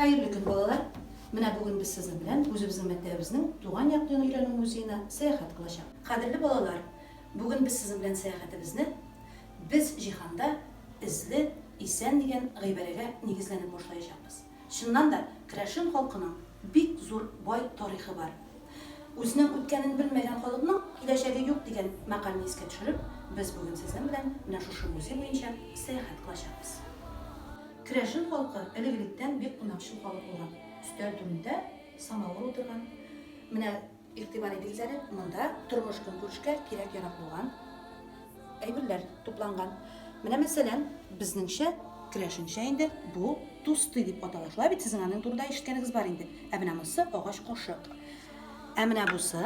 Hayırlı gün balalar. Mine bugün biz sizin bilen özümüzün mektebimizin Tuğan Yaptığını Öğrenme Müziğine seyahat kılacak. Kadirli balalar, bugün biz sizin bilen seyahatimizni biz jihanda izli, isen degen gıyberege negizlenip boşlayacağız. Şundan da Kıraşın halkının bir zor boy tarihi var. Özünün ötkenini bilmeyen halkının geleceği yok degen makalını eske düşürüp biz bugün sizin bilen mine şu müziği boyunca seyahat kılacağız. Kıraşın halkı eligilikten bir unakşıl halk olan. Üstel türünde samavur oturgan. Mine iktibar edilzeri, munda turmuşkun görüşke kerek yarak olan aybirler toplangan. Mine meselen bizningse Kıraşın şeyinde bu tustu deyip atalaşlar. Bir tizin anın turda işitkeniniz var indi. Eminamızı ağaç koşuk. Emine busu,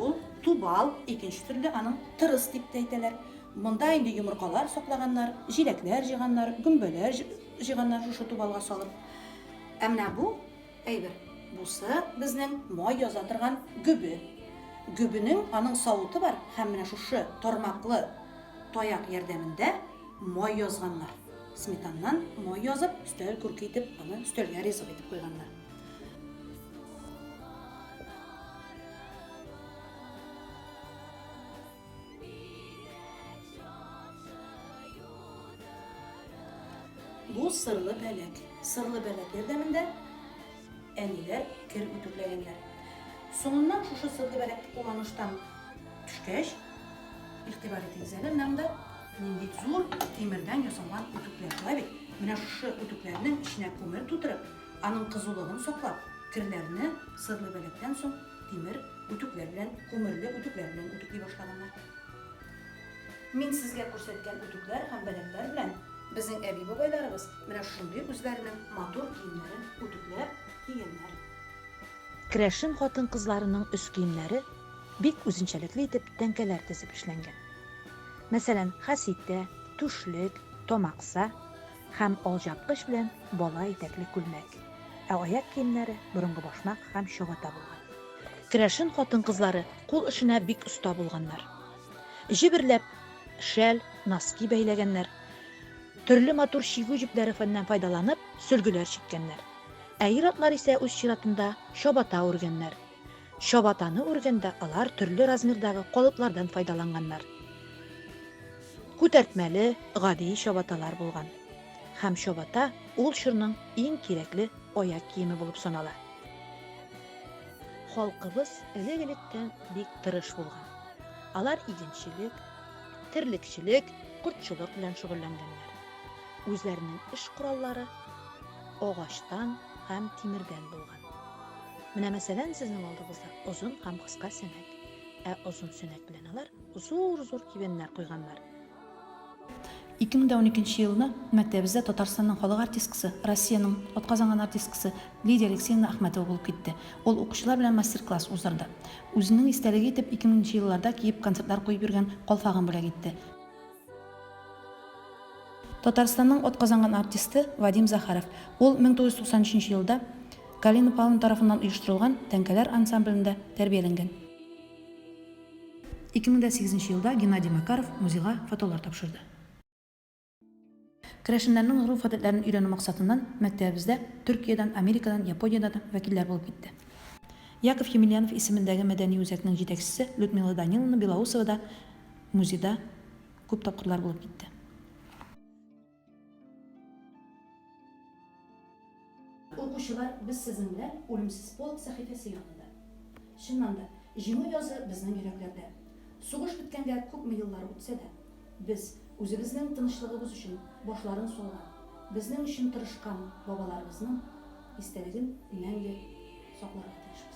ol tubal, ikinci türlü anın tırıs deyip deyteler. Munda indi yumurkalar soklaganlar, jilekler jiganlar, gümböler jiganlar şu tubalga salıp. Emine bu, aybir, busu bizning moy yazatırgan gübü. Gübünün anın savutu var, hemine şu tormaklı toyak yerdeminde moy yazganlar. Smetandan moy yazıp, üstel kürkü etip, anı üstelge rezip etip koyganlar. Bu sırlı belek. Sırlı belek yerdeminde eniler kir ütükleyenler. Sonundan şu sırlı belek kullanıştan düşkeş, iktibar edilseler, hem de zor temirden yasalan ütükler var. Mine şu ütüklerinin içine kömür tuturup, anın kızılığını soklap, kirlerini sırlı belekten son temir ütüklerle, kömürlü ütüklerle ütükley başlaganlar. Men sizge ko'rsatgan ütükler hem belekler bilen bizning ebi babaylarımız mine şunday özlerinin motor kiyimlerini ütüklep kiygenler. Kıraşın xotin kızlarının üst kiyimleri bek özünçelikli etip tenkeler tizip işlengen. Mesela hasite, tuşluk, tomaksa hem olacakmış bilen bola etekli külmek. Ayak kiyimleri burungu başmak hem şovata bulgan. Kıraşın xotin kızları kul işine bek usta bulganlar. Jibirlep şel, naski beylegenler. Türlü motor şigu jiplerinden faydalanıp sülgüler çekkenler. Әйір атлар ise өз ширатында şobata үргенler. Şobatаны үргенде алар türlü размердагы колуплардан файдаланганнар. Күтәртмәле, гади şobatalar булган. Һәм şobata ул шырның иң кирәкле аяк киеме булып санала. Халкыбыз элек-электән бик тырыш булган. Алар игенчелек, тирлекчелек, куртчылык белән шөгыльләнгәннәр. Үзләренең эш кораллары ağaçtan hem timirden bulgan. Mine meselen sizin aldığınızda uzun hem kıska senek. Uzun senek bilen alar uzur kibenler koyganlar. 2012 yılında mektebimizde Tatarstan'ın halk artistkisi, Rusya'nın Otqazangan artistkisi Lidiya Alexeyevna Ahmetova bulup gitti. Ol okuşular bilen master-klass uzardı. Özünün isteligi etip 2000 yıllarda kiyip konsertler koyup yürgen kolfağın bile gitti. Tatarstan'ın Otqazangan artisti Vadim Zakharov. Ol 1993 yılda Galina Pavlov tarafından uyuşturulgan tenkeler ansamblinde terbiyelengen. 2008 yılda Gennadiy Makarov muzeyga fotolar tapşırdı. Kıraşınlarının ruh adetlerini öğrenme maksatından mektebimizde Türkiye'den, Amerika'dan, Japonya'dan vekiller bulup gitti. Yakov Yemelyanov isimindeki medeni üzekinin yetekçisi Lyudmila Danilовна Belousova da muzeyde köp tapkırlar bulup gitti. Okuşular biz sizinle ölümsüz polk sahifesi yanında. Şundan da jimi yazı bizning yüreklerde. Soğuş bitkenge köpme yıllar ötse de biz özümüzün tınışlığımız için boşların solgan, bizning için tırışkan babalarımızın isteligin мәңгі saklarga tiyişmiz.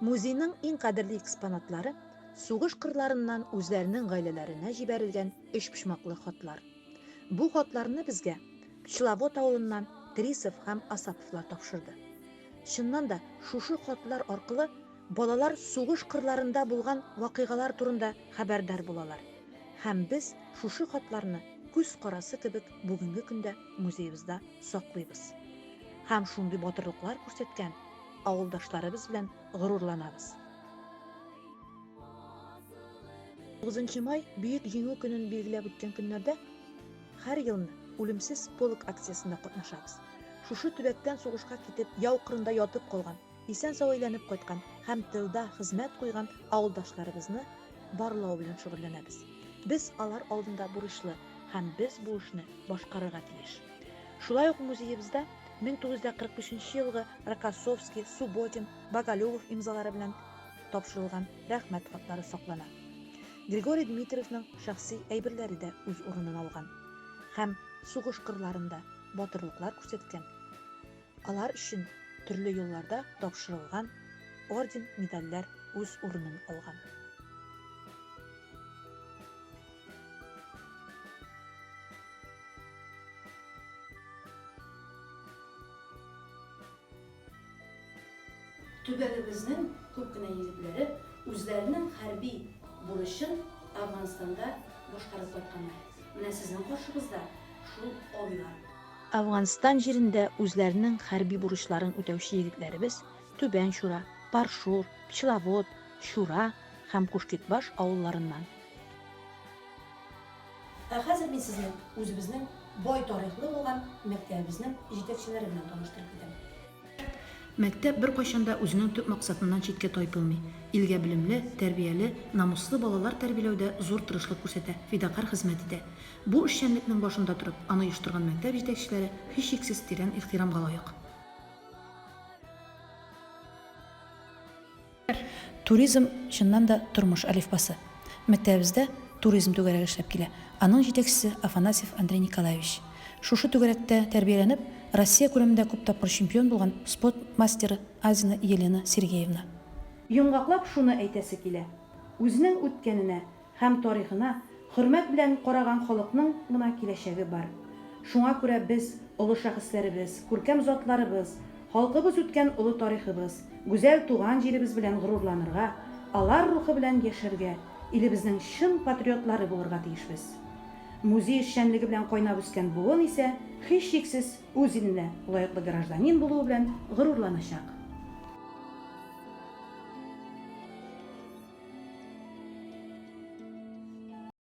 Muzeyning eng qadrli eksponatlari soğuş kırlarından özlərinin ailelerine jiberilgen üç pişmaklı xatlar. Bu xatlarını bizge Kichlavod avulundan Trisov hem Asapovlar tapşırdı. Şundan da şuşu xatlar arqılı balalar soğuş kırlarında bulgan vakigalar turunda haberdar bulalar. Hem biz şuşu xatlarını göz qarası kibik bugünkü günde muzeyimizde saklıyız. Hem şunday batırlıklar ko'rsatgan avuldaşlarımız bilen gururlanabız. 9 май Büyük Җиңү көнен билгеләп үткән көннәрдә һәр елны Үлемсез полк акциясында катнашабыз. Шушы төбәктән сугышка китеп, яу кырында ятып калган, исән-сау әйләнеп кайткан һәм тылда хезмәт куйган авылдашларыбызны барлау белән шөгыльләнәбез. Без алар алдында бурычлы һәм без бу эшне башкарырга тиеш. Шулай ук музеебызда 1945 елгы Рокоссовский, Субботин, Боголюбов имзалары белән тапшырылган рәхмәт хатлары саклана. Григорий Дмитриевның шәхси әйберләре дә үз урынын алган һәм сугыш кырларында батырлыклар күрсәткән. Алар өчен төрле юлларда тапшырылган орден, медальләр үз урынын алган. Төбәгебезнең күп кенә егетләре үзләренең хәрби бурычын Афганстанда башкарып кайтканнар. Менә сезнең каршыгызда шул абыйлар. Афганстан җирендә үзләренең хәрби бурычларын үтәүче егетләребез Түбән Шура, Паршур, Пчеловод, Шура һәм Кушкетбаш авылларыннан. Хәзер мин сезне үзебезнең бай тарихлы булган мәктәбебезнең җитәкчеләре белән таныштырып китәм. Мәктәп бер кайчанда үзенең төп максатыннан читкә тайпылмый. Илгә белемле, тәрбияле, намуслы балалар тәрбияләүдә зур тырышлык күрсәтә, фидакар хезмәт итә. Бу эшчәнлекнең башында торып, аны оештырган мәктәп җитәкчеләре һичшиксез тирән ихтирамга лаек. Туризм чыннан да тормыш алифбасы. Мәктәбебездә туризм түгәрәге эшләп килә. Аның җитәкчесе Афанасьев Андрей Николаевич. Шушы түгәрәктә тәрбияләнеп, Россия күләмендә күп тапкыр чемпион булган спорт мастеры Азина Елена Сергеевна. Йомгаклап шуны әйтәсе килә. Үзенең үткәненә һәм тарихына хөрмәт белән караган халыкның гына киләчәге бар. Шуңа күрә без, олы шәхесләребез, күркәм затларыбыз, халкыбыз үткән олы тарихыбыз, гүзәл туган җиребез белән горурланырга, алар рухы белән яшәргә, илебезнең чын патриотлары булырга тиешбез. Музей эшчәнлеге белән кайнап үскән буын исә һичшиксез үз иленә лаеклы гражданин булуы белән горурланачак.